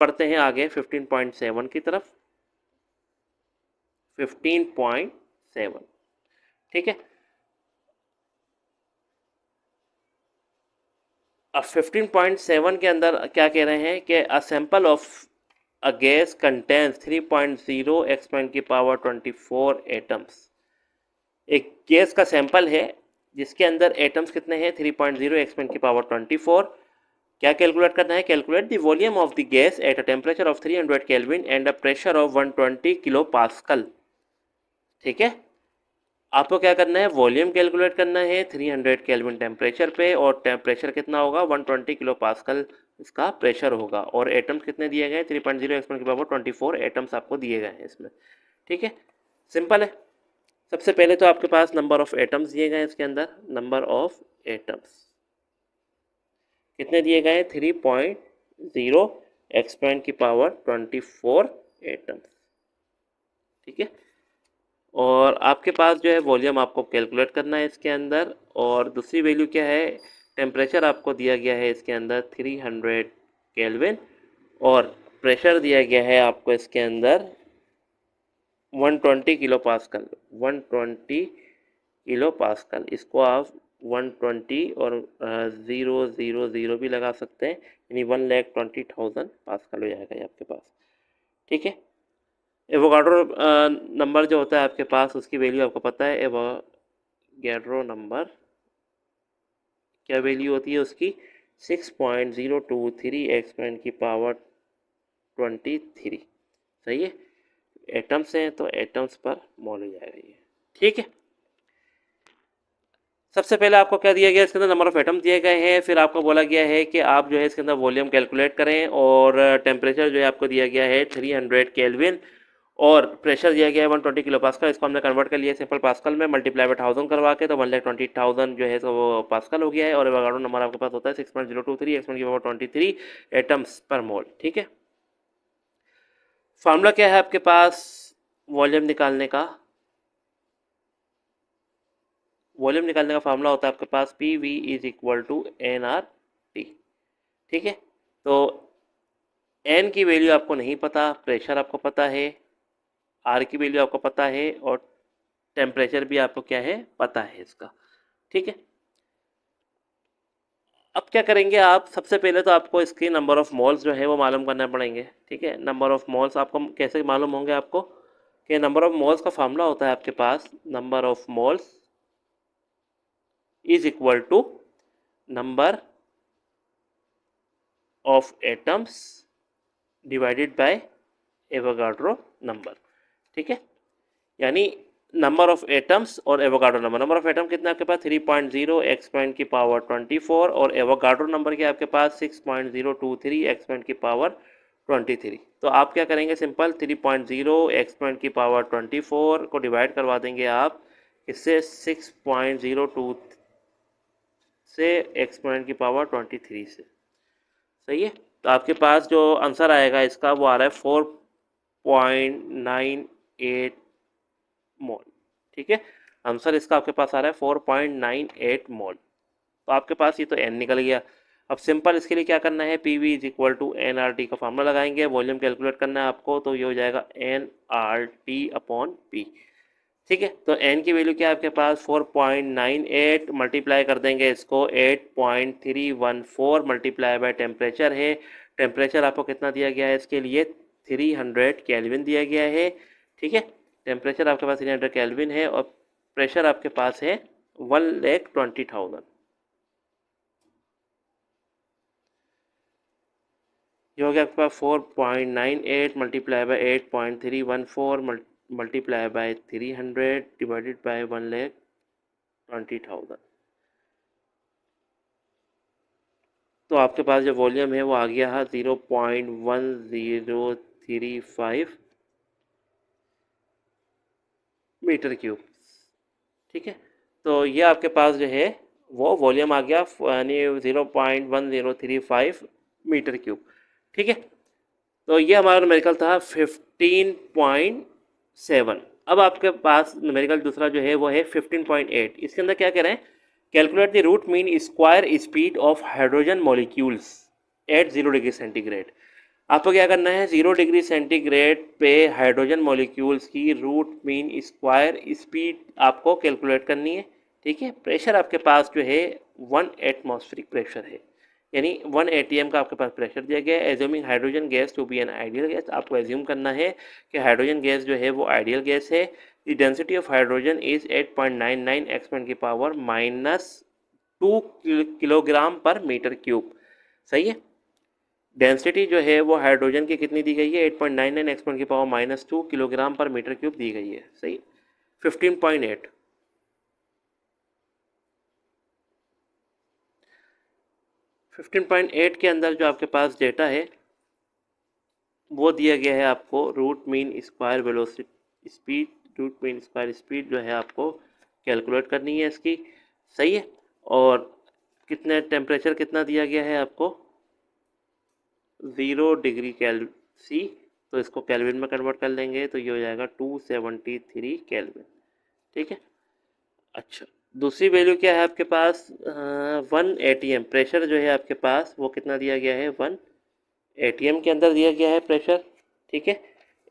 पढ़ते हैं आगे 15.7 की तरफ। 15.7, ठीक है। अब 15.7 के अंदर क्या कह रहे हैं कि a sample of a gas contains 3.0 expand की पावर 24 एटम्स। एक गैस का सैंपल है जिसके अंदर एटम्स कितने हैं, 3.0 एक्सपेंड की पावर 24। क्या कैलकुलेट करना है, calculate the volume of the gas at a temperature of 300 kelvin and a pressure of 120 kilo pascal, ठीक है। आपको क्या करना है, वॉल्यूम कैलकुलेट करना है 300 केल्विन टेम्परेचर पे, और प्रेशर कितना होगा, 120 किलो पास्कल इसका प्रेशर होगा, और एटम्स कितने दिए गए, 3.0 एक्सपेंड की पावर 24 एटम्स आपको दिए गए हैं इसमें, ठीक है। सिंपल है। सबसे पहले तो आपके पास नंबर ऑफ एटम्स दिए गए हैं इसके अंदर, नंबर ऑफ एटम्स कितने दिए गए, 3.0 एक्सपेंड की पावर 24 एटम्स, ठीक है। और आपके पास जो है वॉल्यूम आपको कैलकुलेट करना है इसके अंदर, और दूसरी वैल्यू क्या है, टेम्परेचर आपको दिया गया है इसके अंदर 300 केल्विन, और प्रेशर दिया गया है आपको इसके अंदर 120 किलो पास्कल, 120 किलो पास्कल। इसको आप 120 और 000 भी लगा सकते हैं, यानी 1,20,000 पास्कल हो जाएगा ये आपके पास, ठीक है। एवोगाड्रो नंबर जो होता है आपके पास, उसकी वैल्यू आपको पता है, एवोगाड्रो नंबर क्या वैल्यू होती है उसकी, 6.023 एक्सपेंड की पावर 23, सही है। एटम्स हैं तो एटम्स पर मोल हो जाएगा ये, ठीक है। सबसे पहले आपको क्या दिया गया, इसके अंदर नंबर ऑफ एटम दिए गए हैं, फिर आपको बोला गया है कि आप जो है इसके अंदर वॉल्यूम कैलकुलेट करें, और टेम्परेचर जो है आपको दिया गया है 300 केल्विन, और प्रेशर दिया गया है 120 किलो पास्कल। इसको हमने कन्वर्ट कर लिया सिंपल पास्कल में, मल्टीप्लाई बाय 1000 करवा के, तो 1,20,000 जो है तो वो पास्कल हो गया है, और एवोगाड्रो नंबर आपके पास होता है 6.023 एक्सपेंड की पावर 23 एटम्स पर मोल, ठीक है। फार्मूला क्या है आपके पास वॉल्यूम निकालने का, वॉल्यूम निकालने का फार्मूला होता है आपके पास P V is equal to N R T, ठीक है। तो एन की वैल्यू आपको नहीं पता, प्रेशर आपको पता है, आर की वैल्यू आपको पता है, और टेम्परेचर भी आपको क्या है पता है इसका, ठीक है। अब क्या करेंगे आप, सबसे पहले तो आपको इसके नंबर ऑफ मोल्स जो है वो मालूम करना पड़ेंगे, ठीक है। नंबर ऑफ मोल्स आपको कैसे मालूम होंगे, आपको कि नंबर ऑफ मोल्स का फार्मूला होता है आपके पास, number of moles is equal to number of atoms divided by Avogadro number, ठीक है। यानी नंबर ऑफ एटम्स और Avogadro number, number of atom कितना आपके पास 3.0 एक्सपेंड की पावर 24, और एवोगाड्रो नंबर क्या आपके पास 6.023 एक्सपेंड की पावर 23। तो आप क्या करेंगे, सिंपल 3.0 एक्सपेंड की पावर 24 को डिवाइड करवा देंगे आप इससे 6.02 से एक्सपेंड की पावर 23 से, सही है। तो आपके पास जो आंसर आएगा इसका वो आ रहा है 4.98 मोल, ठीक है। आंसर इसका आपके पास आ रहा है 4.98 मोल। तो आपके पास ये तो एन निकल गया। अब सिंपल इसके लिए क्या करना है, P V is equal to N R T का फार्मूला लगाएंगे, वॉल्यूम कैलकुलेट करना है आपको, तो ये हो जाएगा N R T upon P, ठीक है। तो एन की वैल्यू क्या है आपके पास 4.98, मल्टीप्लाई कर देंगे इसको 8.314, मल्टीप्लाई बाय टेम्परेचर है, टेम्परेचर आपको कितना दिया गया है इसके लिए 300 केल्विन दिया गया है, ठीक है। टेम्परेचर आपके पास 300 केल्विन है, और प्रेशर आपके पास है 1,20,000। ये हो गया आपके पास 4.98 multiply by 8.314 multiply by 300 divided by 1,20,000। तो आपके पास जो वॉल्यूम है वो आ गया है 0.1035 मीटर क्यूब, ठीक है। तो ये आपके पास जो है वो वॉल्यूम आ गया, यानी 0.1035 मीटर क्यूब, ठीक है। तो ये हमारा न्यूमेरिकल था 15.7। अब आपके पास न्यूमेरिकल दूसरा जो है वो है 15.8। इसके अंदर क्या कह रहे हैं, calculate the root mean square speed of hydrogen molecules at 0 degree centigrade. आपको क्या करना है, 0 डिग्री सेंटीग्रेड पे हाइड्रोजन मॉलिक्यूल्स की रूट मीन स्क्वायर स्पीड आपको कैलकुलेट करनी है। ठीक है, प्रेशर आपके पास जो है 1 एटमॉस्फेरिक प्रेशर है, यानी 1 atm का आपके पास प्रेशर दिया गया है। Assuming hydrogen gas to be an ideal gas, आपको एज्यूम करना है कि हाइड्रोजन गैस जो है वो आइडियल गैस है। The density of hydrogen is 8.99 expand की power -2 kilogram per metre cube. सही है, डेंसिटी जो है वो हाइड्रोजन की कितनी दी गई है, 8.99 एक्सपोनेंट की power -2 kilogram per metre cube दी गई है। सही, 15.8 15.8 के अंदर जो आपके पास डेटा है वो दिया गया है आपको root mean square velocity speed, root mean square speed जो है आपको कैलकुलेट करनी है इसकी। सही है, और कितने टेम्परेचर कितना दिया गया है आपको, 0 डिग्री सी, तो इसको केल्विन में कन्वर्ट कर लेंगे तो ये हो जाएगा 273 केल्विन। ठीक है, अच्छा दूसरी वैल्यू क्या है आपके पास, 1 atm प्रेशर जो है आपके पास वो कितना दिया गया है, 1 atm के अंदर दिया गया है प्रेशर। ठीक है,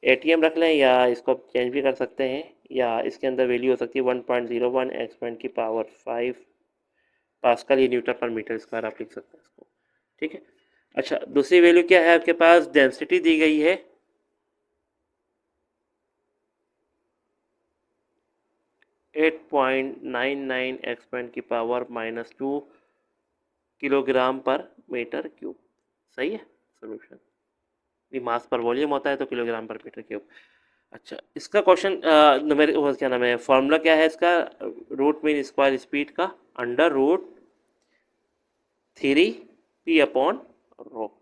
atm रख लें या इसको चेंज भी कर सकते हैं, या इसके अंदर वैल्यू हो सकती है 1.01 एक्सपेंड की पावर 5 पास्कल या न्यूटन पर मीटर स्क्वायर आप लिख सकते हैं इसको। ठीक है, अच्छा दूसरी वैल्यू क्या है आपके पास, डेंसिटी दी गई है 8.99 एक्सपेंड की power -2 kilogram per metre cube. सही है, सोल्यूशन ये मास पर वॉल्यूम होता है तो किलोग्राम पर मीटर क्यूब। अच्छा इसका क्वेश्चन मेरे वो क्या नाम है, फॉर्मूला क्या है इसका, रूट मीन स्क्वायर स्पीड का √3p/रो,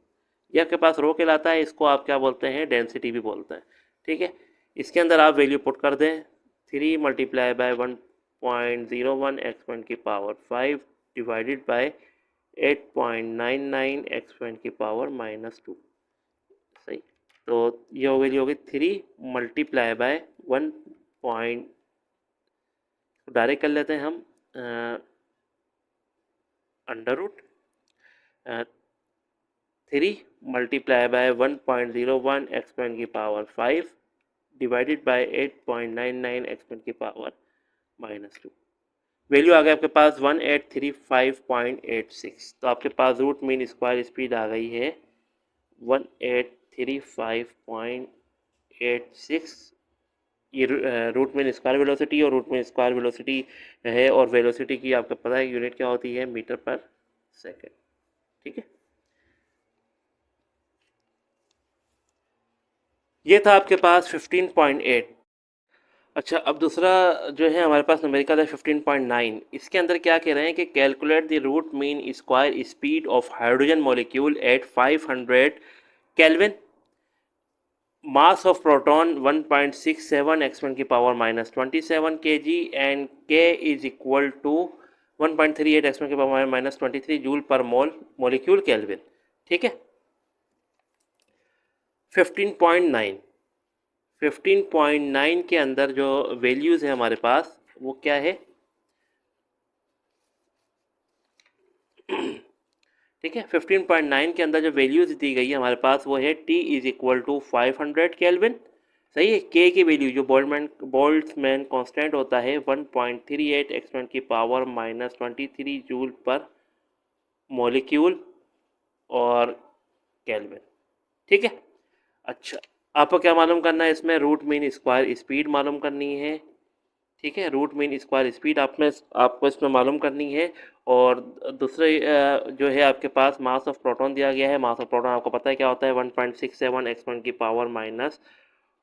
ये आपके पास रो कहलाता है, इसको आप क्या बोलते हैं, डेंसिटी भी बोलते हैं। ठीक है, इसके अंदर आप वैल्यू पुट कर दें, 3 मल्टीप्लाई बाय 1.01 एक्सपेंड की पावर 5 डिवाइडेड बाय 8.99 एक्सपेंड की पावर -2। सही, तो ये वैल्यू होगी 3 मल्टीप्लाई बाय 1 पॉइंट, डायरेक्ट कर लेते हैं हम, under root 3 multiply by 1.01 expand की पावर 5 डिवाइडेड बाय 8.99 एक्सपेंड की पावर -2। वैल्यू आ गया आपके पास 1835.86। तो आपके पास रूट मीन स्क्वायर स्पीड आ गई है 1835.86। ये रूट मीन स्क्वायर वेलोसिटी और रूट मीन स्क्वायर वेलोसिटी है, और वेलोसिटी की आपको पता है यूनिट क्या होती है, मीटर पर सेकेंड। ठीक है, ये था आपके पास 15.8। अच्छा अब दूसरा जो है हमारे पास न्यूमेरिकल है 15.9। इसके अंदर क्या कह रहे हैं कि calculate the root mean square speed of hydrogen molecule at 500 kelvin, mass of proton 1.67 expand की power -27 kg and k is equal to 1.38 expand की power -23 joule per mole molecule kelvin. ठीक है, 15.9 15.9 के अंदर जो वैल्यूज़ है हमारे पास वो क्या है, ठीक है 15.9 के अंदर जो वैल्यूज दी गई है हमारे पास वो है T is equal to 500 kelvin. सही है, K की वैल्यू जो बोल्ट्जमैन कांस्टेंट होता है 1.38 एक्सपेंड की पावर -23 जूल पर मॉलिक्यूल और केल्विन। ठीक है, अच्छा आपको क्या मालूम करना है इसमें, रूट मीन स्क्वायर स्पीड मालूम करनी है। ठीक है, रूट मीन स्क्वायर स्पीड आपको इसमें मालूम करनी है। और दूसरे जो है आपके पास मास ऑफ प्रोटॉन दिया गया है, मास ऑफ प्रोटॉन आपको पता है क्या होता है, 1.67 एक्सपेंड की पावर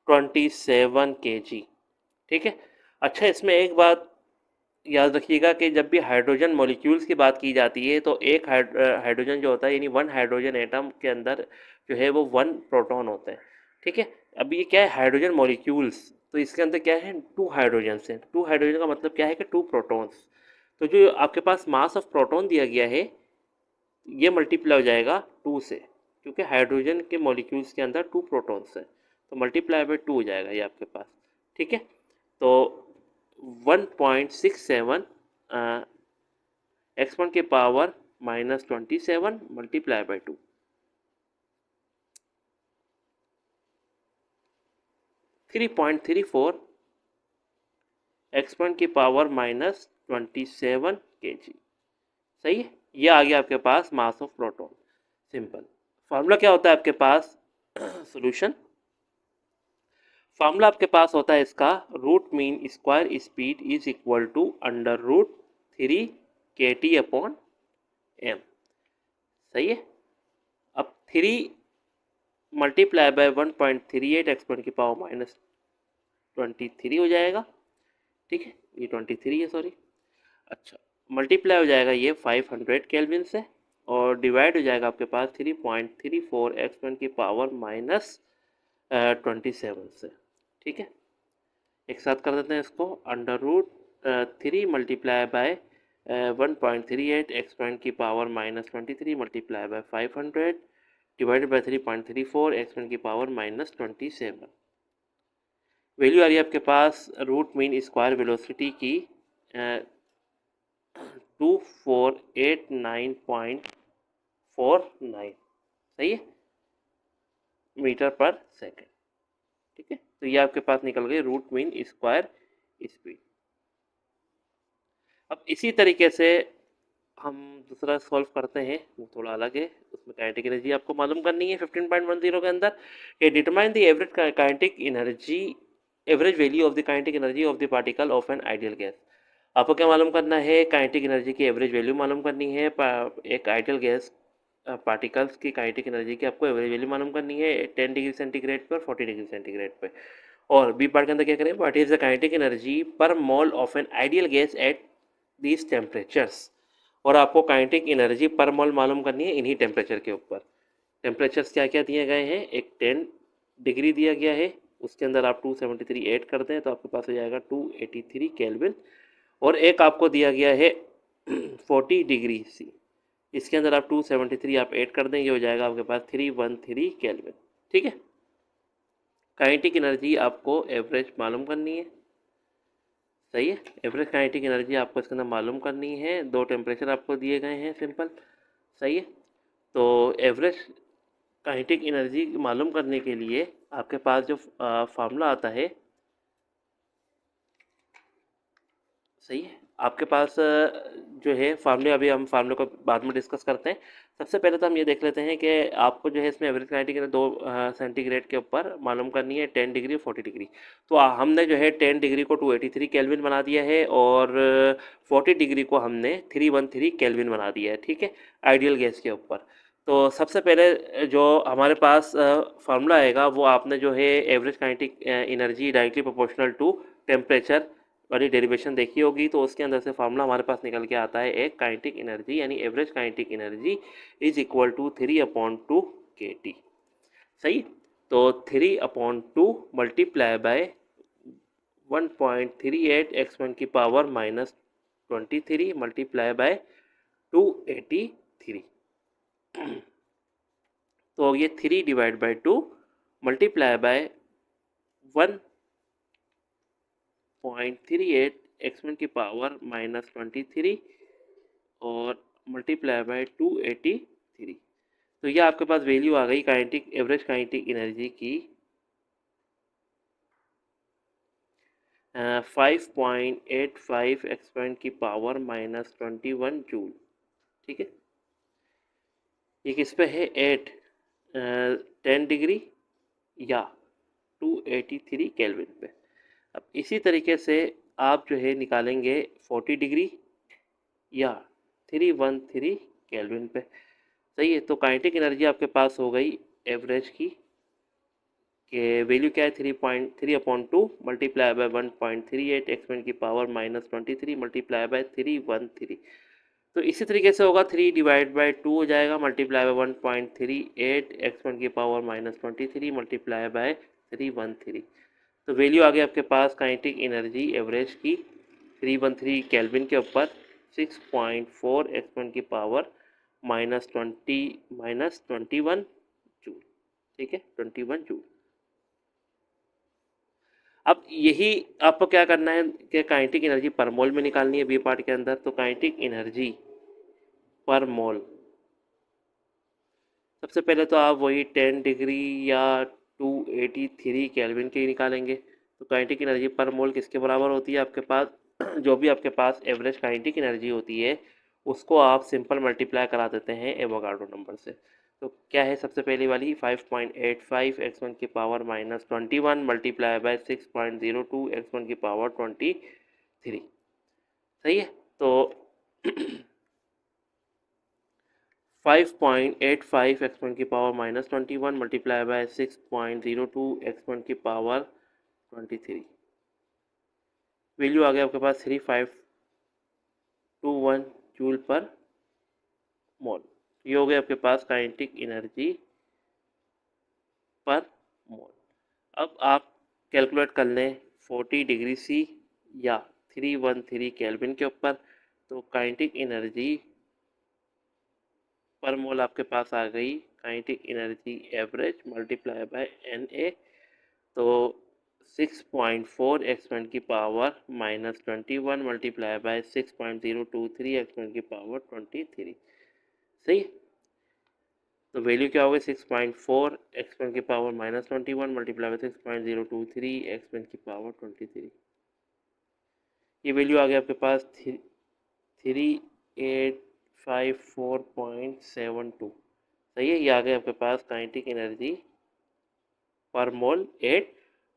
-27 kg। ठीक है, अच्छा इसमें एक बात याद रखिएगा कि जब भी हाइड्रोजन मॉलिक्यूल्स की बात की जाती है तो एक हाइड्रोजन जो होता है, यानी 1 हाइड्रोजन एटम के अंदर जो है वो 1 प्रोटॉन होता है। ठीक है, अब ये क्या है, हाइड्रोजन मॉलिक्यूल्स, तो इसके अंदर क्या है, 2 हाइड्रोजन है। 2 हाइड्रोजन का मतलब क्या है कि 2 प्रोटॉन्स। तो जो आपके पास मास ऑफ प्रोटॉन दिया गया है ये मल्टीप्लाई हो जाएगा 2 से, क्योंकि हाइड्रोजन के मॉलिक्यूल्स के अंदर 2 प्रोटॉन्स हैं, तो मल्टीप्लाई बाय 2 हो जाएगा ये आपके पास। ठीक है, तो 1.67 एक्सपोनेंट के पावर -27 मल्टीप्लाई बाय 2। 3.34 एक्सपोनेंट की पावर -27 kg। सही है, ये आ गया आपके पास mass of proton. Simple. Formula क्या होता है आपके पास? सॉल्यूशन फार्मूला आपके पास होता है इसका, root mean square speed is equal to √3 kT/m। सही है। अब 3 मल्टीप्लाई बाय 1.38 एक्सपोनेंट की पावर -23 हो जाएगा। ठीक है, ये 23 है, सॉरी। अच्छा, मल्टीप्लाई हो जाएगा ये 500 केल्विन से, और डिवाइड हो जाएगा आपके पास 3.34 एक्सपोनेंट की पावर -27 से। ठीक है, एक साथ कर देते हैं इसको। √3 मल्टीप्लाई बाय 1.38 एक्सपोनेंट की power -23 multiply bye 500 divided by 3.34 exponent की पावर -27। वैल्यू आ रही है आपके पास रूट मीन स्क्वायर वेलोसिटी की 2489.49। सही है, मीटर पर सेकंड। ठीक है, तो ये आपके पास निकल गई रूट मीन स्क्वायर स्पीड। अब इसी तरीके से हम दूसरा सॉल्व करते हैं, वो थोड़ा अलग है। उसमें काइनेटिक एनर्जी आपको मालूम करनी है 15.10 के अंदर, कि determine the average kinetic energy, average value of the kinetic energy of the particle of an ideal gas. आपको क्या मालूम करना है? काइनेटिक एनर्जी की एवरेज वैल्यू मालूम करनी है। एक आइडियल गैस पार्टिकल्स की काइनेटिक एनर्जी की आपको एवरेज वैल्यू मालूम करनी है 10 डिग्री सेंटीग्रेड पर, 40 डिग्री सेंटीग्रेड पे। और बी पार्ट के अंदर क्या करें? What is the kinetic energy per mole of an ideal gas at these temperatures. और आपको काइनेटिक एनर्जी पर मोल मालूम करनी है इन्हीं टेम्परेचर के ऊपर। टेम्परेचर्स क्या क्या दिए गए हैं? एक 10 डिग्री दिया गया है, उसके अंदर आप 273 ऐड कर दें तो आपके पास हो जाएगा 283 केल्विन। और एक आपको दिया गया है 40 डिग्री सी, इसके अंदर आप 273 आप ऐड कर दें, ये हो जाएगा आपके पास 313 केल्विन। ठीक है, काइनेटिक एनर्जी आपको एवरेज मालूम करनी है। सही है, एवरेज काइनेटिक एनर्जी आपको इसके अंदर मालूम करनी है। दो टेम्परेचर आपको दिए गए हैं, सिंपल। सही है, तो एवरेज काइनेटिक एनर्जी मालूम करने के लिए आपके पास जो फार्मूला आता है, सही है, आपके पास जो है फार्मूले, अभी हम फार्मूले को बाद में डिस्कस करते हैं। सबसे पहले तो हम ये देख लेते हैं कि आपको जो है इसमें एवरेज काइनेटिक एनर्जी 2 सेंटीग्रेड के ऊपर मालूम करनी है, 10 डिग्री 40 डिग्री। तो हमने जो है 10 डिग्री को 283 केल्विन बना दिया है, और 40 डिग्री को हमने 313 केल्विन बना दिया है। ठीक है, आइडियल गैस के ऊपर। तो सबसे पहले जो हमारे पास फार्मूला आएगा, वो आपने जो है average kinetic energy directly proportional to temperature वाली डेरिवेशन देखी होगी। तो उसके अंदर से फार्मूला हमारे पास निकल के आता है, एक काइनेटिक एनर्जी यानी average kinetic energy is equal to 3/2 kT। सही, तो 3/2 मल्टीप्लाई बाय 1.38 एक्सपोनेंट की पावर -23 मल्टीप्लाई बाय 283। तो ये 3 divide by 2 multiply by 1.38 exponent की पावर -23 और मल्टीप्लाई बाय 283। तो ये आपके पास वैल्यू आ गई काइनेटिक, एवरेज काइनेटिक एनर्जी की 5.85 एक्सपोनेंट की पावर -21 जूल। ठीक है, ये किस पे है? 10 डिग्री या 283 केल्विन पे। अब इसी तरीके से आप जो है निकालेंगे 40 डिग्री या 313 केल्विन पे। सही है, तो काइनेटिक एनर्जी आपके पास हो गई एवरेज की, के वैल्यू क्या है? 3/2 मल्टीप्लाई बाय 1.38 एक्सपोनेंट की पावर -23 मल्टीप्लाई बाय 313। तो इसी तरीके से होगा 3 डिवाइड बाय 2 हो जाएगा, मल्टीप्लाई बाय 1.38 एक्सपोनेंट की पावर -23 मल्टीप्लाई बाय 313। तो वैल्यू आ गई आपके पास काइनेटिक एनर्जी एवरेज की 313 केल्विन के ऊपर 6.4 एक्सपोनेंट की पावर -21 जूल। ठीक है, 21 जूल। अब यही आपको क्या करना है कि काइनेटिक एनर्जी पर मोल में निकालनी है बी पार्ट के अंदर। तो काइनेटिक एनर्जी पर मोल, सबसे पहले तो आप वही 10 डिग्री या 283 केल्विन की निकालेंगे। तो काइनेटिक एनर्जी पर मोल किसके बराबर होती है आपके पास जो भी आपके पास एवरेज काइनेटिक एनर्जी होती है उसको आप सिंपल मल्टीप्लाई करा देते हैं एवोगाड्रो नंबर से। तो क्या है सबसे पहली वाली 5.85 x1 की पावर -21 मल्टीप्लाई बाय 6.02 x1 की पावर 23। सही है। तो 5.85 x1 की पावर -21 मल्टीप्लाई बाय 6.02 x1 की पावर 23। वैल्यू आ गया आपके पास 3521 जूल पर मोल। ये हो गया आपके पास काइनेटिक एनर्जी पर मोल। अब आप कैलकुलेट कर लें 40 डिग्री सी या 313 केल्विन के ऊपर। तो काइनेटिक एनर्जी पर मोल आपके पास आ गई kinetic energy average multiply by Na। तो 6.4 x1 की पावर -21 मल्टीप्लाई बाय 6.023 x1 की पावर 23। सही। तो वैल्यू क्या होगी 6.4 x1 की पावर -21 मल्टीप्लाई बाय 6.023 x1 की पावर 23। ये वैल्यू आ गया आपके पास 3854.72। सही है। ये आ गया आपके पास काइनेटिक एनर्जी पर मोल एट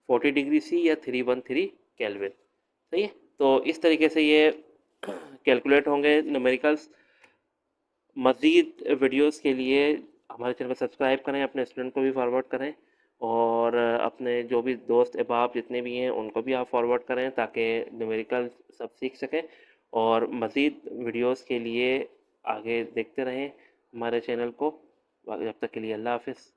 40 डिग्री सी या 313 केल्विन। सही है। तो इस तरीके से ये कैलकुलेट होंगे न्यूमेरिकल्स। मज़ीद वीडियोस के लिए हमारे चैनल को सब्सक्राइब करें, अपने स्टूडेंट को भी फॉरवर्ड करें और अपने जो भी दोस्त अहबाब जितने भी हैं उनको भी आप फॉरवर्ड करें ताकि न्यूमेरिकल सब सीख सकें। और मज़ीद वीडियोस के लिए आगे देखते रहें हमारे चैनल को। जब तक के लिए अल्लाह हाफ़िज़।